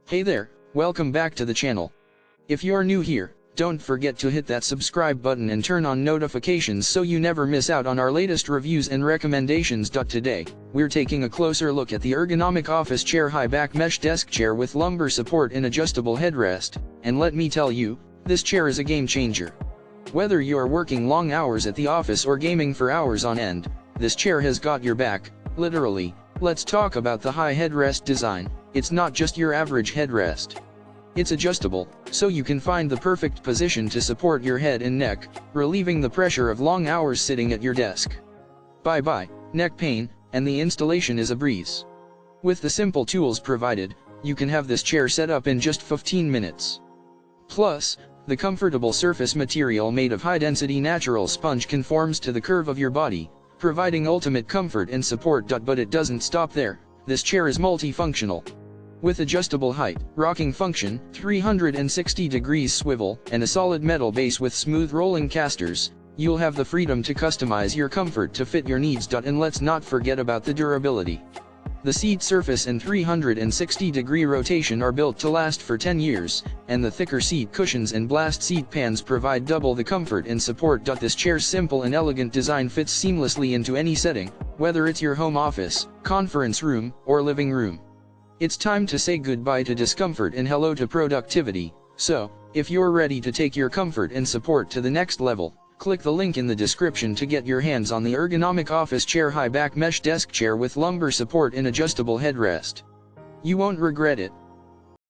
Hey there, welcome back to the channel. If you're new here, don't forget to hit that subscribe button and turn on notifications so you never miss out on our latest reviews and recommendations. Today, we're taking a closer look at the Ergonomic office chair high back mesh desk chair with lumbar support and adjustable headrest, and let me tell you, this chair is a game changer. Whether you're working long hours at the office or gaming for hours on end, this chair has got your back, literally. Let's talk about the high headrest design. It's not just your average headrest. It's adjustable, so you can find the perfect position to support your head and neck, relieving the pressure of long hours sitting at your desk. Bye-bye, neck pain, and the installation is a breeze. With the simple tools provided, you can have this chair set up in just 15 minutes. Plus, the comfortable surface material made of high-density natural sponge conforms to the curve of your body, providing ultimate comfort and support. But it doesn't stop there. This chair is multifunctional. With adjustable height, rocking function, 360 degrees swivel, and a solid metal base with smooth rolling casters, you'll have the freedom to customize your comfort to fit your needs. And let's not forget about the durability. The seat surface and 360-degree rotation are built to last for 10 years, and the thicker seat cushions and blast seat pans provide double the comfort and support. This chair's simple and elegant design fits seamlessly into any setting, whether it's your home office, conference room, or living room. It's time to say goodbye to discomfort and hello to productivity. So, if you're ready to take your comfort and support to the next level, click the link in the description to get your hands on the Ergonomic office chair high back mesh desk chair with lumbar support and adjustable headrest. You won't regret it.